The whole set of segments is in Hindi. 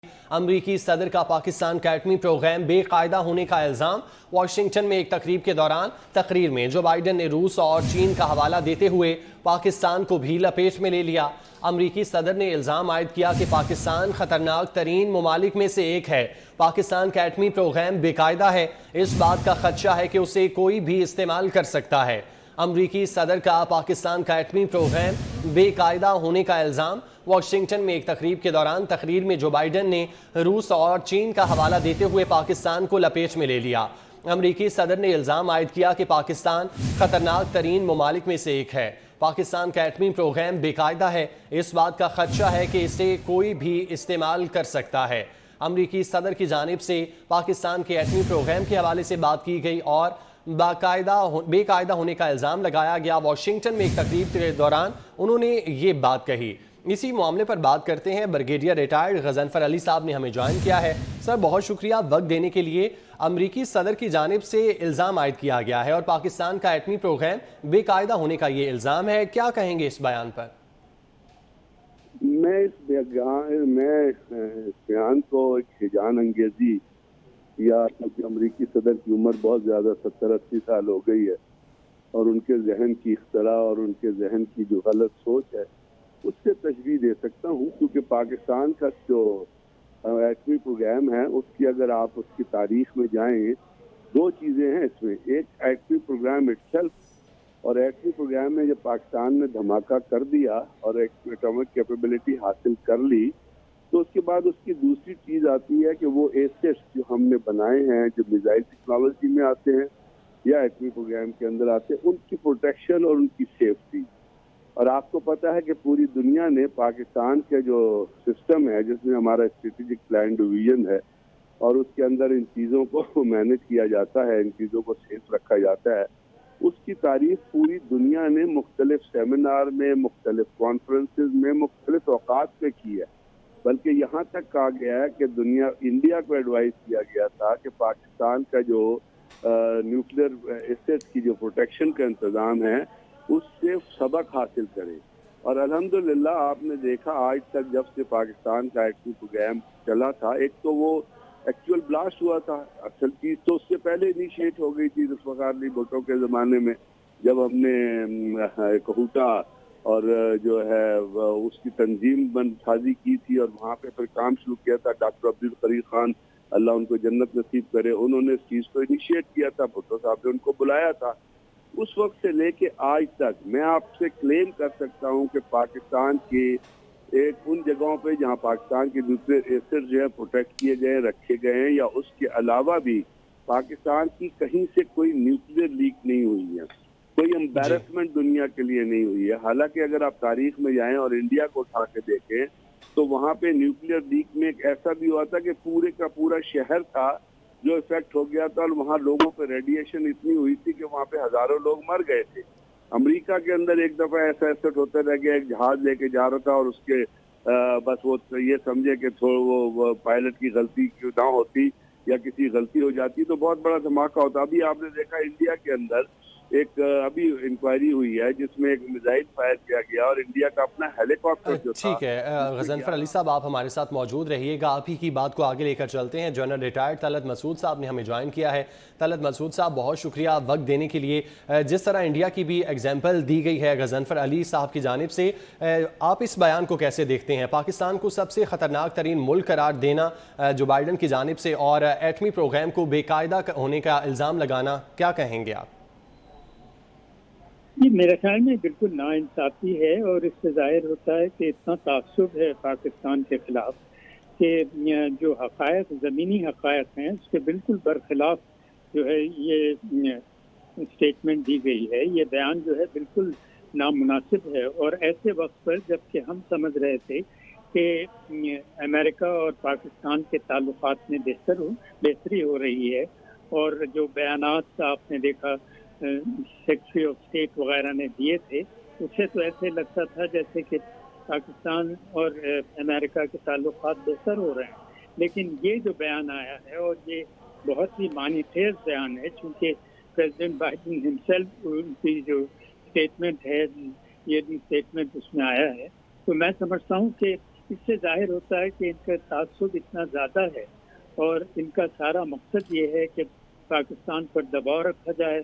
अमरीकी सदर का पाकिस्तान का एटमी प्रोग्राम बेकायदा होने का इल्जाम। वाशिंगटन में एक तकरीब के दौरान तकरीर में जो बाइडन ने रूस और चीन का हवाला देते हुए पाकिस्तान को भी लपेट में ले लिया। अमरीकी सदर ने इल्जाम आयद किया कि पाकिस्तान खतरनाक तरीन ममालिक में से एक है। पाकिस्तान का एटमी प्रोग्राम बेकायदा है, इस बात का खदशा है कि उसे कोई भी इस्तेमाल कर सकता है। अमरीकी सदर का पाकिस्तान का एटमी प्रोग्राम बेकायदा होने का इल्जाम। वाशिंगटन में एक तकरीब के दौरान तकरीर में जो बाइडन ने रूस और चीन का हवाला देते हुए पाकिस्तान को लपेट में ले लिया। अमरीकी सदर ने इल्जाम आयद किया कि पाकिस्तान खतरनाक तरीन ममालिक में से एक है। पाकिस्तान का एटमी प्रोग्राम बेकायदा है, इस बात का खदशा है कि इसे कोई भी इस्तेमाल कर सकता है। अमरीकी सदर की जानिब से पाकिस्तान के एटमी प्रोग्राम के हवाले से बात की गई और बेकायदा होने का इल्ज़ाम लगाया गया। वाशिंगटन में एक तकरीब के दौरान उन्होंने ये बात कही। इसी मामले पर बात करते हैं। ब्रिगेडियर रिटायर्ड गजनफर अली साहब ने हमें ज्वाइन किया है। सर, बहुत शुक्रिया वक्त देने के लिए। अमरीकी सदर की जानिब से इल्ज़ाम आयद किया गया है और पाकिस्तान का एटमी प्रोग्राम बेकायदा होने का ये इल्ज़ाम है, क्या कहेंगे इस बयान पर? मैं इस बयान को एक हिजान अंगेजी या क्योंकि अमरीकी सदर की उम्र बहुत ज़्यादा 70-80 साल हो गई है और उनके जहन की इख्तरा और उनके जहन की जो गलत सोच है उससे तशरीह दे सकता हूँ। क्योंकि पाकिस्तान का जो एटमी प्रोग्राम है उसकी अगर आप उसकी तारीख में जाएं, दो चीज़ें हैं इसमें। एक एटमी प्रोग्राम इटसेल्फ, और एटमी प्रोग्राम में जब पाकिस्तान ने धमाका कर दिया और एक एटॉमिक कैपेबिलिटी हासिल कर ली तो उसके बाद उसकी दूसरी चीज़ आती है कि वो एसेट्स जो हमने बनाए हैं, जो मिसाइल टेक्नोलॉजी में आते हैं या एटमी प्रोग्राम के अंदर आते हैं, उनकी प्रोटेक्शन और उनकी सेफ्टी। और आपको पता है कि पूरी दुनिया ने पाकिस्तान के जो सिस्टम है जिसमें हमारा स्ट्रेटेजिक प्लान डिवीजन है और उसके अंदर इन चीज़ों को मैनेज किया जाता है, इन चीज़ों को सेफ रखा जाता है, उसकी तारीफ पूरी दुनिया ने मुख्तलिफ सेमिनार में, मुख्तलिफ कॉन्फ्रेंसेज में, मुख्तलिफ औकात पे की है। बल्कि यहाँ तक कहा गया है कि इंडिया को एडवाइस किया गया था कि पाकिस्तान का जो न्यूक्लियर एसेट्स की जो प्रोटेक्शन का इंतज़ाम है उससे सबक हासिल करें। और अल्हम्दुलिल्लाह आपने देखा आज तक जब से पाकिस्तान का एटमी प्रोग्राम चला था, एक तो वो एक्चुअल ब्लास्ट हुआ था, असल चीज़ तो उससे पहले इनिशिएट हो गई थी जुल्फ़िकार अली भुट्टो के ज़माने में, जब हमने कहूटा और जो है उसकी तंजीम बंदसाजी की थी और वहाँ पे फिर काम शुरू किया था। डॉक्टर अब्दुल करीम खान, अल्लाह उनको जन्नत नसीब करे, उन्होंने इस चीज़ को इनिशिएट किया था, भुट्टो साहब ने उनको बुलाया था। उस वक्त से लेके आज तक मैं आपसे क्लेम कर सकता हूँ कि पाकिस्तान के एक उन जगहों पे जहाँ पाकिस्तान के दूसरे एसेट जो है प्रोटेक्ट किए गए, रखे गए हैं, या उसके अलावा भी पाकिस्तान की कहीं से कोई न्यूक्लियर लीक नहीं हुई है, कोई एम्बैरसमेंट दुनिया के लिए नहीं हुई है। हालांकि अगर आप तारीख में जाएं और इंडिया को उठा के देखें तो वहाँ पे न्यूक्लियर लीक में एक ऐसा भी हुआ था कि पूरे का पूरा शहर था जो इफेक्ट हो गया था और वहाँ लोगों पे रेडिएशन इतनी हुई थी कि वहाँ पे हजारों लोग मर गए थे। अमेरिका के अंदर एक दफा ऐसा एसेट होता रह गया, एक जहाज लेके जा रहा था और उसके बस वो ये समझे कि वो पायलट की गलती क्यों ना होती या किसी गलती हो जाती तो बहुत बड़ा धमाका होता। अभी आपने देखा इंडिया के अंदर एक अभी इंक्वायरी हुई है जिसमें एक मिसाइल फायर किया गया और इंडिया का अपना हेलीकॉप्टर जो था। ठीक है गजनफर अली साहब, आप हमारे साथ मौजूद रहिएगा। आप ही की बात को आगे लेकर चलते हैं। जनरल रिटायर्ड तलत मसूद साहब ने हमें ज्वाइन किया है। तलत मसूद साहब, बहुत शुक्रिया वक्त देने के लिए। जिस तरह इंडिया की भी एग्जाम्पल दी गई है गजनफर अली साहब की जानिब से, आप इस बयान को कैसे देखते हैं? पाकिस्तान को सबसे ख़तरनाक तरीन मुल्क करार देना जो बाइडन की जानिब से और एटमी प्रोग्राम को बेकायदा होने का इल्ज़ाम लगाना, क्या कहेंगे आप? ये मेरे ख्याल में बिल्कुल नाइंसाफ़ी है और इससे जाहिर होता है कि इतना तासुब है पाकिस्तान के खिलाफ कि जो हक़ायक़, ज़मीनी हक़ायक़ हैं उसके बिल्कुल बरखिलाफ जो है ये स्टेटमेंट दी गई है। ये बयान जो है बिल्कुल नामुनासिब है और ऐसे वक्त पर जबकि हम समझ रहे थे कि अमेरिका और पाकिस्तान के ताल्लुकात में बेहतरी हो रही है और जो बयानात आपने देखा सेक्रेटरी ऑफ स्टेट वगैरह ने दिए थे उससे तो ऐसे लगता था जैसे कि पाकिस्तान और अमेरिका के ताल्लुकात बेहतर हो रहे हैं। लेकिन ये जो बयान आया है और ये बहुत ही मानीखेज बयान है, चूँकि प्रेसिडेंट बाइडन हिमसेल्फ उनकी जो स्टेटमेंट है, ये भी स्टेटमेंट उसमें आया है, तो मैं समझता हूँ कि इससे जाहिर होता है कि इनका तासुब इतना ज़्यादा है और इनका सारा मकसद ये है कि पाकिस्तान पर दबाव रखा जाए,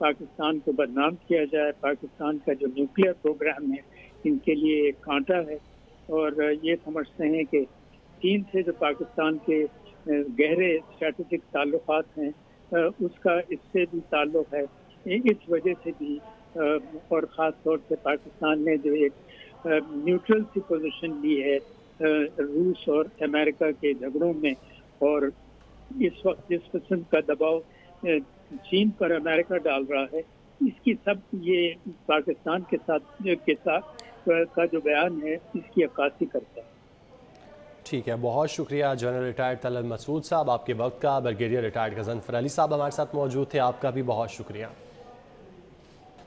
पाकिस्तान को बदनाम किया जाए। पाकिस्तान का जो न्यूक्लियर प्रोग्राम है इनके लिए एक कांटा है और ये समझते हैं कि चीन से जो पाकिस्तान के गहरे स्ट्रेटेजिक ताल्लुकात हैं उसका इससे भी ताल्लुक है। इस वजह से भी और ख़ास तौर से पाकिस्तान ने जो एक न्यूट्रल सी पोजीशन ली है रूस और अमेरिका के झगड़ों में, और इस वक्त जिस किस्म का दबाव चीन पर अमेरिका डाल रहा है, इसकी सब ये पाकिस्तान के साथ का जो बयान है इसकी अक्कासी करता है। ठीक है, बहुत शुक्रिया जनरल रिटायर्ड तलत मसूद साहब आपके वक्त का। ब्रिगेडियर रिटायर्ड गजनफर अली साहब हमारे साथ मौजूद थे, आपका भी बहुत शुक्रिया।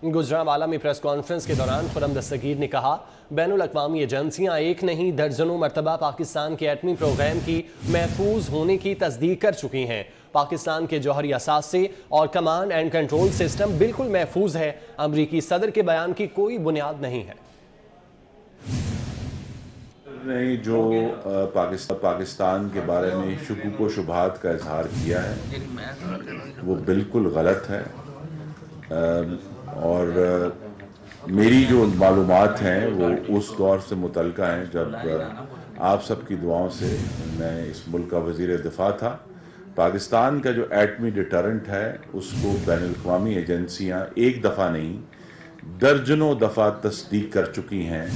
गुजरांवाला में प्रेस कॉन्फ्रेंस के दौरान खुर्रम दस्तगीर ने कहा, बैनुल अक़वामी एजेंसियां एक नहीं दर्जनों मरतबा पाकिस्तान के एटमी प्रोग्राम की महफूज होने की तस्दीक कर चुकी हैं। पाकिस्तान के जौहरी असासे और कमांड एंड कंट्रोल सिस्टम बिल्कुल महफूज है। अमरीकी सदर के बयान की कोई बुनियाद नहीं है। ने जो पाकिस्तान के बारे में शुकूक व शुबहात का इजहार किया है वो बिल्कुल गलत है और मेरी जो मालूमात हैं वो उस दौर से मुतल्लिका हैं जब आप सबकी दुआओं से मैं इस मुल्क का वज़ीर दिफा था। पाकिस्तान का जो एटमी डिटरेंट है उसको बैनुल-अक़वामी एजेंसियाँ एक दफ़ा नहीं दर्जनों दफ़ा तस्दीक कर चुकी हैं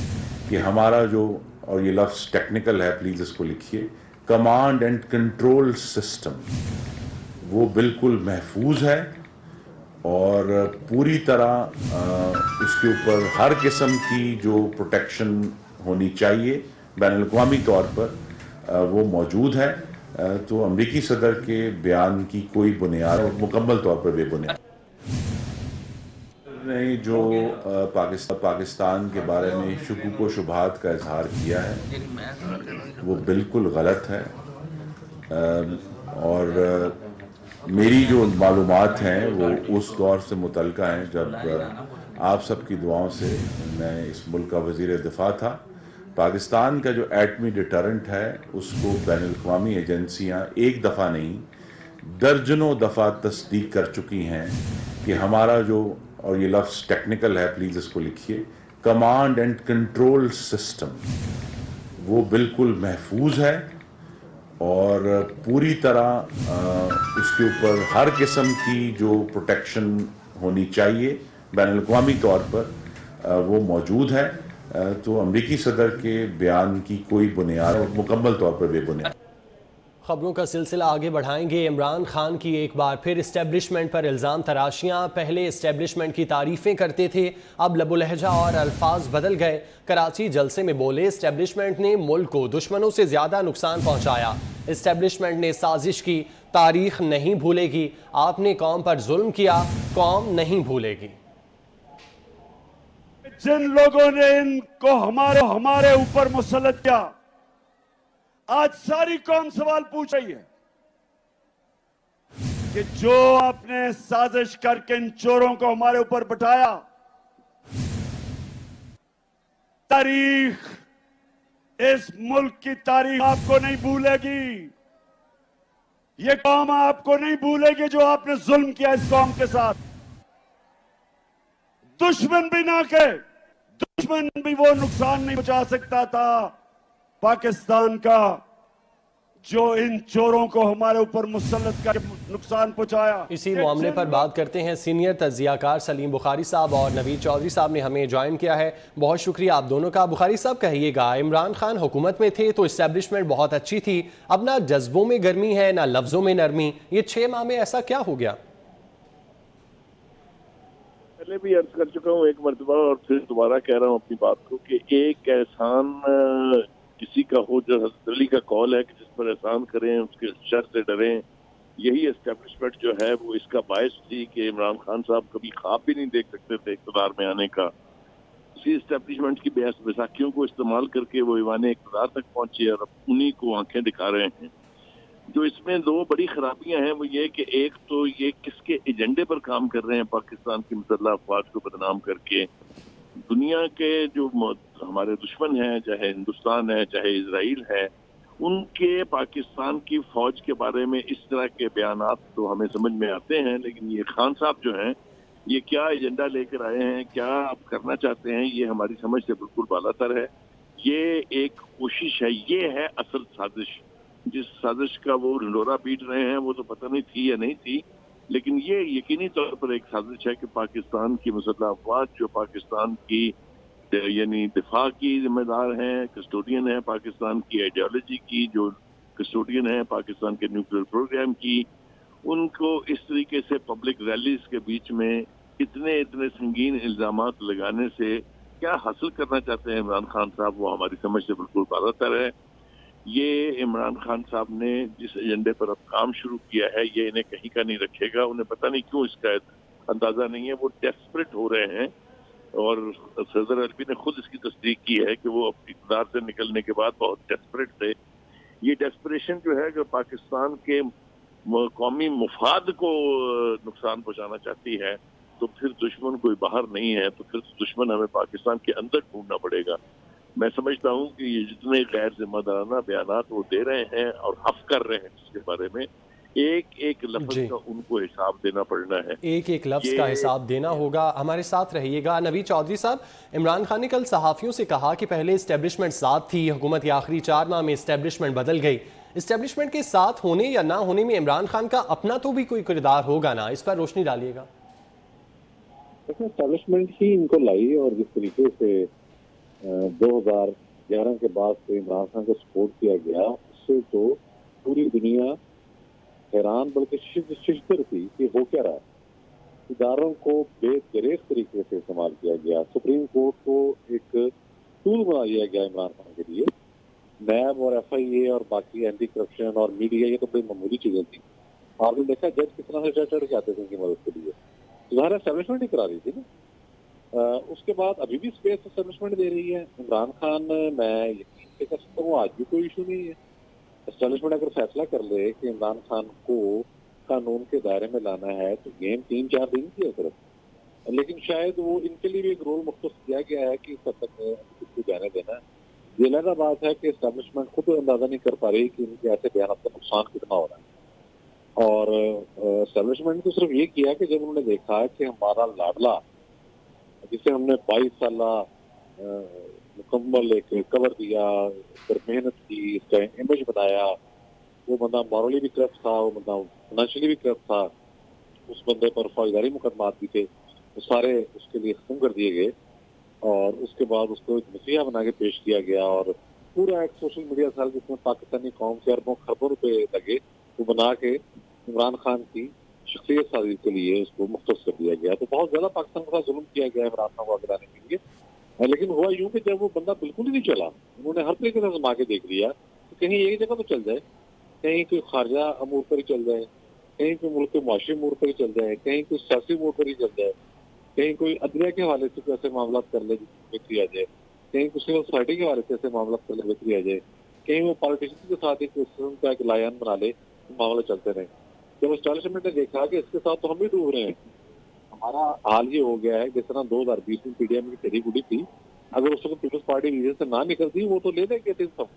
कि हमारा जो, और ये लफ्ज़ टेक्निकल है प्लीज़ इसको लिखिए, कमांड एंड कंट्रोल सिस्टम वो बिल्कुल महफूज है और पूरी तरह उसके ऊपर हर किस्म की जो प्रोटेक्शन होनी चाहिए बैनुल-अक़वामी तौर पर वो मौजूद है। तो अमरीकी सदर के बयान की कोई बुनियाद और मुकम्मल तौर पर बेबुनियाद ने जो पाकिस्तान के बारे में शुकूक व शुबहात का इजहार किया है वो बिल्कुल गलत है और मेरी जो मालूमात हैं वो उस दौर से मुतल्लिका हैं जब आप सबकी दुआओं से मैं इस मुल्क का वज़ीर दिफा था। पाकिस्तान का जो एटमी डिटरेंट है उसको बैनुल-अक़वामी एजेंसियाँ एक दफ़ा नहीं दर्जनों दफ़ा तस्दीक कर चुकी हैं कि हमारा जो, और ये लफ्ज़ टेक्निकल है प्लीज़ इसको लिखिए, कमांड एंड कंट्रोल सिस्टम वो बिल्कुल महफूज है और पूरी तरह उसके ऊपर हर किस्म की जो प्रोटेक्शन होनी चाहिए बैनुल-अक़वामी तौर पर वो मौजूद है। तो अमरीकी सदर के बयान की कोई बुनियाद और मुकम्मल तौर पर बेबुनियाद। खबरों का सिलसिला आगे बढ़ाएंगे। इमरान खान की एक बार फिर इस्टेब्लिशमेंट पर इल्ज़ाम तराशियां। पहले इस्टेब्लिशमेंट की तारीफें करते थे, अब लबुलहजा और अल्फाज बदल गए। कराची जलसे में बोले, इस्टेब्लिशमेंट ने मुल्क को दुश्मनों से ज्यादा नुकसान पहुंचाया। इस्टेब्लिशमेंट ने साजिश की, तारीख नहीं भूलेगी। आपने कौम पर जुल्म किया, कौम नहीं भूलेगी। जिन लोगों ने इनको हमारे ऊपर मुसल्लत किया, आज सारी कौम सवाल पूछ रही है कि जो आपने साजिश करके इन चोरों को हमारे ऊपर बिठाया, तारीख, इस मुल्क की तारीख आपको नहीं भूलेगी। ये कौम आपको नहीं भूलेगी जो आपने जुल्म किया इस कौम के साथ। दुश्मन भी ना के, दुश्मन भी वो नुकसान नहीं पहुंचा सकता था पाकिस्तान का जो इन चोरों को हमारे ऊपर मुसल्लत कर नुकसान पहुंचाया। इसी मामले पर बात करते हैं। सीनियर तज्जियाकार सलीम बुखारी साहब और नवीद चौधरी साहब ने हमें ज्वाइन किया है। बहुत शुक्रिया आप दोनों का। बुखारी साहब कहिएगा, इमरान खान हुकूमत में थे तो इस्टेब्लिशमेंट बहुत अच्छी थी, अब ना जज्बों में गर्मी है ना लफ्जों में नरमी, ये 6 माह में ऐसा क्या हो गया? पहले भी अर्ज कर चुका हूँ एक मरतबा और फिर दोबारा कह रहा हूँ अपनी बात को कि एक एहसान किसी का हो जो हज़रत अली का कौल है कि जिस पर एहसान करें उसके शर से डरें, यही एस्टेब्लिशमेंट जो है वो इसका बायस थी कि इमरान खान साहब कभी ख्वाब भी नहीं देख सकते थे इक़्तिदार में आने का। इसी एस्टेब्लिशमेंट की बैसाखियों को इस्तेमाल करके वो ईवान इक़्तिदार तक पहुंचे और अब उन्हीं को आंखें दिखा रहे हैं। जो इसमें 2 बड़ी खराबियां हैं वो ये कि एक तो ये किसके एजेंडे पर काम कर रहे हैं, पाकिस्तान की मुसल्लह अफवाज को बदनाम करके दुनिया के जो हमारे दुश्मन हैं, चाहे हिंदुस्तान है, चाहे इजराइल है, उनके पाकिस्तान की फौज के बारे में इस तरह के बयानात तो हमें समझ में आते हैं, लेकिन ये खान साहब जो हैं ये क्या एजेंडा लेकर आए हैं, क्या आप करना चाहते हैं, ये हमारी समझ से बिल्कुल बालातर है। ये एक कोशिश है, ये है असल साजिश। जिस साजिश का वो ढिंढोरा पीट रहे हैं वो तो पता नहीं थी या नहीं थी, लेकिन ये यकीनी तौर पर एक साजिश है कि पाकिस्तान की मुसल्लह अफवाज जो पाकिस्तान की यानी दिफा की जिम्मेदार हैं, कस्टोडियन है पाकिस्तान की आइडियोलॉजी की, जो कस्टोडियन है पाकिस्तान के न्यूक्लियर प्रोग्राम की, उनको इस तरीके से पब्लिक रैलीज के बीच में इतने संगीन इल्जामात लगाने से क्या हासिल करना चाहते हैं इमरान खान साहब, वो हमारी समझ से बिल्कुल बालातर है। ये इमरान खान साहब ने जिस एजेंडे पर अब काम शुरू किया है ये इन्हें कहीं का नहीं रखेगा। उन्हें पता नहीं क्यों इसका अंदाजा नहीं है, वो डेस्परेट हो रहे हैं और सदर अरबी ने खुद इसकी तस्दीक की है कि वो इक़्तिदार से निकलने के बाद बहुत डेस्परेट थे। ये डेस्परेशन जो है, अगर पाकिस्तान के कौमी मुफाद को नुकसान पहुंचाना चाहती है तो फिर दुश्मन कोई बाहर नहीं है, तो फिर दुश्मन हमें पाकिस्तान के अंदर ढूंढना पड़ेगा। मैं समझता हूँ कि ये जितने गैर जिम्मेदाराना बयानात वो दे रहे हैं और हफ कर रहे हैं जिसके बारे में, एक लफ्ज का उनको हिसाब देना पड़ना है, एक लफ्ज का हिसाब देना होगा। हमारे साथ रहिएगा। नवीद चौधरी साहब, इमरान खान ने कल सहाफ़ियों से कहा कि पहले इस्टेब्लिशमेंट साथ थी, हुकूमत के आखिरी 4 माह में इस्टेब्लिशमेंट बदल गई। इस्टेब्लिशमेंट के साथ होने या ना होने में इमरान खान का अपना तो भी कोई किरदार होगा ना, इस पर रोशनी डालिएगा। एस्टेब्लिशमेंट ही इनको लाई, और जिस तरीके से 2011 के बाद से इमरान खान को सपोर्ट किया गया, उससे तो पूरी दुनिया हैरान बल्कि शिश्तर थी कि हो क्या रहा है। इदारों को बेदरेक तरीके से इस्तेमाल किया गया, सुप्रीम कोर्ट को एक टूल बना दिया गया इमरान खान के लिए। नैब और FIA और बाकी एंटी करप्शन और मीडिया, ये तो बड़ी मामूली चीजें थी। आपने देखा जज किस तरह से चढ़ के आते थे उनकी मदद के लिए, सुधार एस्टेब्लिशमेंट ही करा रही थी ना। उसके बाद अभी भी स्पेस एस्टेब्लिशमेंट दे रही है इमरान खान। मैं यकीन से कह सकता हूँ आज भी कोई इशू नहीं है। एस्टेब्लिशमेंट अगर फैसला कर ले कि इमरान खान को कानून के दायरे में लाना है तो गेम 3-4 दिन की है सिर्फ, लेकिन शायद वो इनके लिए भी एक रोल मुख्तस किया गया है कि इस हद तक किसको जाने देना है। ये लगा बात है कि एस्टेब्लिशमेंट खुद अंदाजा नहीं कर पा रही कि इनके ऐसे बयान का नुकसान कितना हो रहा है। और एस्टेब्लिशमेंट ने तो सिर्फ ये किया कि जब उन्होंने देखा कि हमारा लाडला, जिसे हमने 22 साल मुकम्मल एक कवर दिया, फिर मेहनत की, इसका इमेज बनाया, वो बंदा मॉरली भी करप्ट था, वो बंदा फाइनेंशियली भी करप्ट था, उस बंदे पर फौजदारी मुकदमात भी थे, वो सारे उसके लिए खत्म कर दिए गए। और उसके बाद उसको एक मसीहा बना के पेश किया गया और पूरा एक सोशल मीडिया सेल जिसमें पाकिस्तानी कौम के अरबों खरबों रुपए लगे, वो बना के इमरान खान की शख्सियत साजी के लिए उसको मुख्तस कर दिया गया। तो बहुत ज्यादा पाकिस्तान के साथ जुल्म किया गया इमरान खान को आगे लाने के लिए। लेकिन हुआ यूं कि जब वो बंदा बिल्कुल ही नहीं चला, उन्होंने हर तरीके से आजमा के देख लिया तो कहीं एक जगह तो चल जाए, कहीं कोई खारजा अमूर पर ही चल जाए, कहीं कोई मुल्क के मुआशी अमूर पर ही चल जाए, कहीं कोई सियासी अमूर पर ही चल जाए, कहीं कोई अदलिया के हवाले से ऐसे मामला कर ले बेहतरी आ जाए, कहीं कोई सिविल सोसाइटी के हवाले से ऐसे मामला कर ले बेहतरी आ जाए, कहीं वो पॉलिटिशियन के साथ एक सिस्टम का एक लायन बना ले, मामले चलते रहे। जब एस्टेब्लिशमेंट ने देखा कि इसके साथ तो हम भी डूब रहे हैं, हमारा हाल ये हो गया है जिस तरह 2020 में PDM की तेरी गुड़ी थी, अगर उसको पीपल्स पार्टी रीजन से ना निकलती वो तो ले लेंगे थे सब।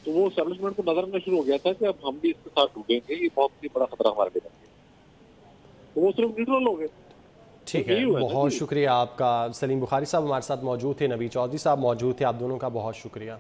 तो वो एस्टेब्लिशमेंट को नजर आना शुरू हो गया था कि अब हम भी इसके साथ डूबेंगे, ये बहुत ही बड़ा खतरा हमारे लिए बन गया। तो वो सिर्फ न्यूट्रल हो गए। ठीक है, बहुत शुक्रिया आपका। सलीम बुखारी साहब हमारे साथ मौजूद थे, नवीद चौधरी साहब मौजूद थे, आप दोनों का बहुत शुक्रिया।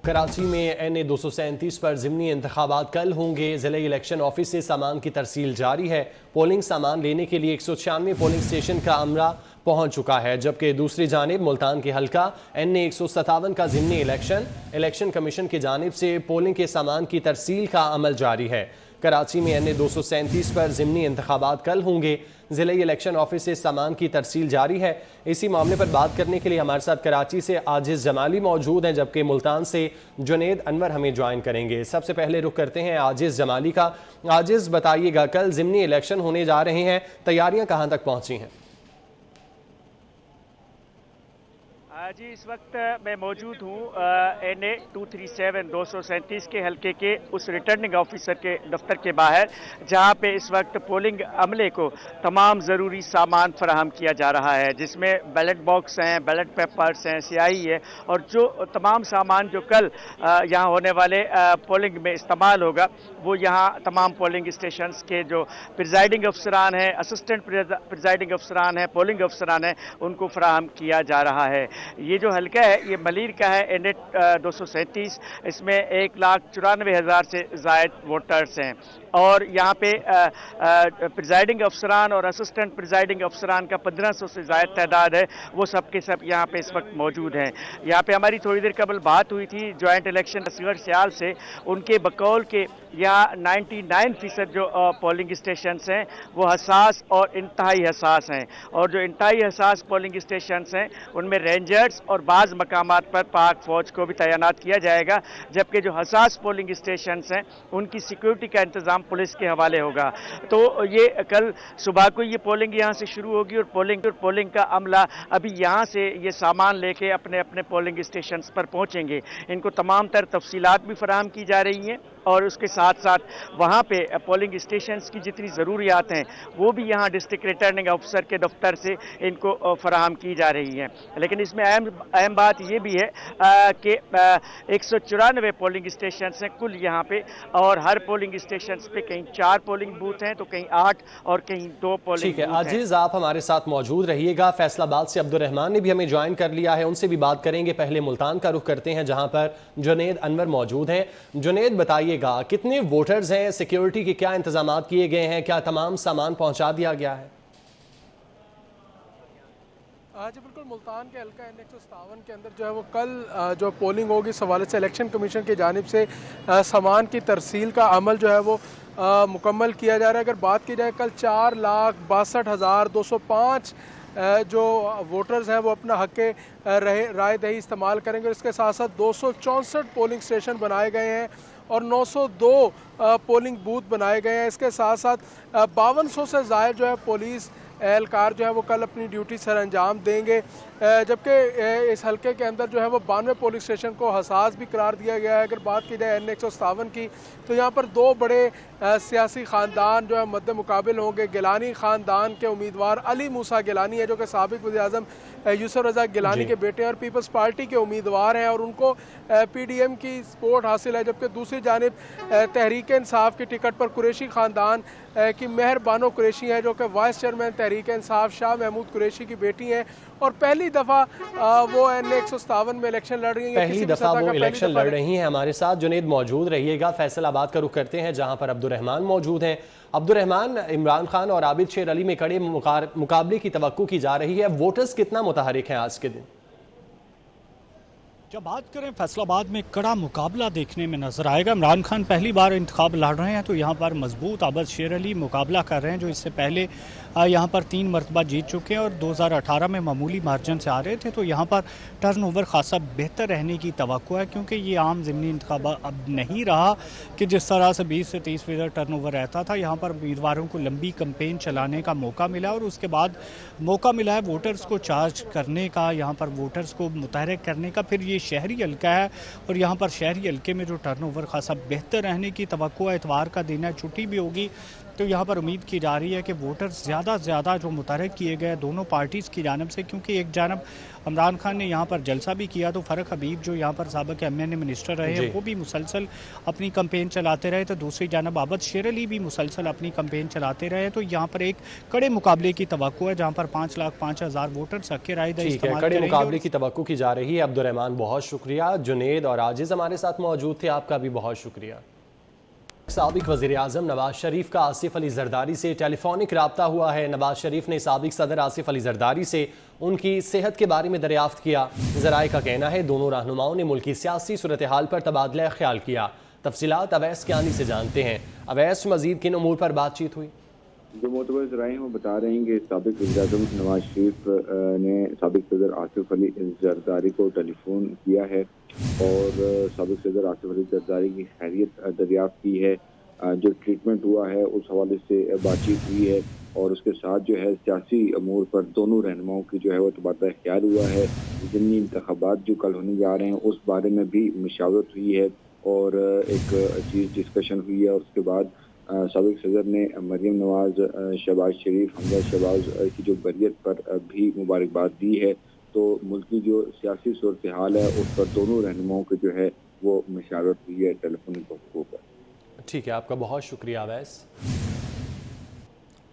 कराची में NA 237 पर ज़िमनी इंतखाबात कल होंगे। ज़िला इलेक्शन ऑफिस से सामान की तरसील जारी है। पोलिंग सामान लेने के लिए 196 पोलिंग स्टेशन का अमला पहुंच चुका है, जबकि दूसरी जानिब मुल्तान के हल्का NA 157 का ज़िमनी इलेक्शन कमीशन की जानिब से पोलिंग के सामान की तरसील का अमल जारी है। कराची में NA 237 पर ज़िमनी इंतखाबात कल होंगे। ज़िला इलेक्शन ऑफिस से सामान की तरसील जारी है। इसी मामले पर बात करने के लिए हमारे साथ कराची से आजिज़ जमाली मौजूद हैं, जबकि मुल्तान से जुनेद अनवर हमें ज्वाइन करेंगे। सबसे पहले रुख करते हैं आजिज़ जमाली का। आजिज़ बताइएगा, कल ज़िमनी इलेक्शन होने जा रहे हैं, तैयारियां कहां तक पहुंची हैं? जी इस वक्त मैं मौजूद हूँ NA 237 237 के हल्के के उस रिटर्निंग ऑफिसर के दफ्तर के बाहर, जहाँ पे इस वक्त पोलिंग अमले को तमाम ज़रूरी सामान फराहम किया जा रहा है, जिसमें बैलेट बॉक्स हैं, बैलेट पेपर्स हैं, स्याही है और जो तमाम सामान जो कल यहाँ होने वाले पोलिंग में इस्तेमाल होगा वो यहाँ तमाम पोलिंग स्टेशंस के जो प्रिजाइडिंग अफसरान हैं, असिस्टेंट प्रिजाइडिंग अफसरान हैं, पोलिंग अफसरान हैं, उनको फराहम किया जा रहा है। ये जो हल्का है ये मलीर का है, NA 237। इसमें 1,94,000 से ज़ायद वोटर्स हैं और यहाँ पे प्रिजाइडिंग अफसरान और असिस्टेंट प्रिजाइडिंग अफसरान का 1500 से ज़ायद तादाद है, वो सब के सब यहाँ पे इस वक्त मौजूद हैं। यहाँ पे हमारी थोड़ी देर कबल बात हुई थी जॉइंट इलेक्शन असगर सियाल से, उनके बकौल के यहाँ 99% जो पोलिंग स्टेशंस हैं वो हसास और इंतहाई हसास हैं, और जो इंतहाई हसास पोलिंग स्टेशंस हैं उनमें रेंजर्स और बाज़ मकामात पर पाक फ़ौज को भी तैनात किया जाएगा, जबकि जो हसास पोलिंग स्टेशंस हैं उनकी सिक्योरिटी का इंतज़ाम पुलिस के हवाले होगा। तो ये कल सुबह को ये पोलिंग यहाँ से शुरू होगी और पोलिंग का अमला अभी यहाँ से ये सामान लेके अपने अपने पोलिंग स्टेशंस पर पहुँचेंगे। इनको तमाम तर तफसीलात भी फराहम की जा रही हैं और उसके साथ साथ वहाँ पे पोलिंग स्टेशंस की जितनी ज़रूरियात हैं वो भी यहाँ डिस्ट्रिक्ट रिटर्निंग ऑफिसर के दफ्तर से इनको फराहम की जा रही हैं। लेकिन इसमें अहम बात ये भी है कि 194 पोलिंग स्टेशंस हैं कुल यहाँ पे, और हर पोलिंग स्टेशंस पे कहीं 4 पोलिंग बूथ हैं तो कहीं 8 और कहीं 2 पोलिंग। ठीक है आजीज, आप हमारे साथ मौजूद रहिएगा। फैसलाबाद से अब्दुल रहमान ने भी हमें ज्वाइन कर लिया है, उनसे भी बात करेंगे। पहले मुल्तान का रुख करते हैं जहां पर जुनेद अनवर मौजूद हैं। जुनेद, बताइएगा कितने वोटर्स हैं, सिक्योरिटी के क्या इंतजाम किए गए हैं, क्या तमाम सामान पहुंचा दिया गया है? जी बिल्कुल, मुल्तान के हल्का NA 157 के अंदर जो है वो कल जो पोलिंग होगी इस हवाले से इलेक्शन कमीशन की जानिब से सामान की तरसील का अमल जो है वो मुकम्मल किया जा रहा है। अगर बात की जाए कल 4,62,205 जो वोटर्स हैं वो अपना हक़ राय दही इस्तेमाल करेंगे और इसके साथ साथ 264 पोलिंग स्टेशन बनाए गए हैं और 902 पोलिंग बूथ बनाए गए हैं। इसके साथ साथ 5200 से ज़ायद जो है पुलिस एहलकार जो है वो कल अपनी ड्यूटी सर अंजाम देंगे, जबकि इस हल्के के अंदर जो है वो 92 पोलिंग स्टेशन को हसास भी करार दिया गया है। अगर बात की जाए NA 157 की तो यहाँ पर 2 बड़े सियासी ख़ानदान जो है मद्दे मुकाबिल होंगे। गिलानी ख़ानदान के उम्मीदवार अली मूसा गिलानी है जो कि साबिक़ वज़ीर-ए-आज़म यूसुफ रज़ा गिलानी के बेटे और पीपल्स पार्टी के उम्मीदवार हैं और उनको PDM की सपोर्ट हासिल है, जबकि दूसरी जानिब तहरीक इंसाफ की टिकट पर कुरैशी ख़ानदान की मेहर बानो कुरैशी हैं जो कि वाइस चेयरमैन तहरीक इंसाफ शाह महमूद कुरैशी की बेटी हैं और पहली दफ़ा वो NA 157 में इलेक्शन लड़ रही हैं। पहली दफ़ा वो इलेक्शन लड़ रही हैं। हमारे साथ जुनेद मौजूद रहिएगा। फैसलाबाद का रुख करते हैं जहां पर अब्दुल रहमान मौजूद हैं। अब्दुल रहमान, इमरान खान और आबिद शेर अली में कड़े मुकाबले की तवक्को की जा रही है, वोटर्स कितना मुतहरिक हैं आज के दिन? जब बात करें फैसलाबाद में कड़ा मुकाबला देखने में नजर आएगा। इमरान खान पहली बार इंतखाब लड़ रहे हैं तो यहाँ पर मजबूत आबिद शेर अली मुकाबला कर रहे हैं जो इससे पहले यहाँ पर 3 मरतबा जीत चुके हैं और 2018 में मामूली मार्जिन से आ रहे थे। तो यहाँ पर टर्नओवर खासा बेहतर रहने की तवक्को है क्योंकि ये आम ज़िमनी इंतखाबा अब नहीं रहा कि जिस तरह से 20 से 30% टर्नओवर रहता था। यहाँ पर उम्मीदवारों को लंबी कैंपेन चलाने का मौका मिला और उसके बाद मौका मिला है वोटर्स को चार्ज करने का, यहाँ पर वोटर्स को मुतहरिक करने का। फिर ये शहरी हल्का है और यहाँ पर शहरी हल्के में जो टर्नओवर खासा बेहतर रहने की तवक्को है। इतवार का दिन है, छुट्टी भी होगी तो यहाँ पर उम्मीद की जा रही है कि वोटर्स ज़्यादा से ज़्यादा जो मुतहरिक किए गए दोनों पार्टीज़ की जानब से, क्योंकि एक जानब इमरान खान ने यहाँ पर जलसा भी किया तो फ़ारूक हबीब जो यहाँ पर साबिक़ MNA मिनिस्टर रहे हैं वो भी मुसलसल अपनी कैंपेन चलाते रहे, तो दूसरी जानब आबिद शेर अली भी मुसलसल अपनी कैंपेन चलाते रहे। तो यहाँ पर एक कड़े मुकाबले की तवक्को है जहाँ पर 5,05,000 वोटर्स हक़ राय दही इस्तेमाल कड़े मुकाबले की तवक्को की जा रही है। अब्दुल रहमान बहुत शुक्रिया। जुनेद और आजिज़ हमारे साथ मौजूद थे, आपका भी बहुत शुक्रिया। साबिक़ वज़ीर-ए-आज़म नवाज शरीफ का आसिफ अली जरदारी से टेलीफोनिक रब्ता हुआ है। नवाज शरीफ ने साबिक़ सदर आसिफ अली जरदारी से उनकी सेहत के बारे में दरियाफ्त किया। ज़राए का कहना है दोनों रहनुमाओं ने मुल्क की सियासी सूरत हाल पर तबादला ख्याल किया। तफसीलात अवैस कियानी से जानते हैं। अवैस, मज़ीद किन उमूर पर बातचीत हुई? जो मोतबर ज़राए वो बता रहे हैं कि साबिक़ वज़ीर-ए-आज़म नवाज शरीफ ने साबिक़ सदर आसिफ अली जरदारी को टेलीफोन किया है और साबिक़ सदर आसिफ अली जरदारी की खैरियत दरियाफ्त की है जो ट्रीटमेंट हुआ है उस हवाले से बातचीत हुई है, और उसके साथ जो है सियासी अमूर पर दोनों रहनुमाओं की जो है वो तबादला ख्याल हुआ है। ज़िमनी इंतखाबात जो कल होने जा रहे हैं उस बारे में भी मशावरत हुई है और एक चीज़ डिस्कशन हुई है। उसके बाद साबिक सदर ने मरीम नवाज, शहबाज शरीफ, हमजा शहबाज की जो बरियत पर भी मुबारकबाद दी है। तो मुल्क की जो सियासी सूरत हाल है उस पर दोनों रहनुमाओं की जो है वो मशावरत हुई है टेलीफोनिक गुफ्तगू पर। ठीक है, आपका बहुत शुक्रिया अवैस।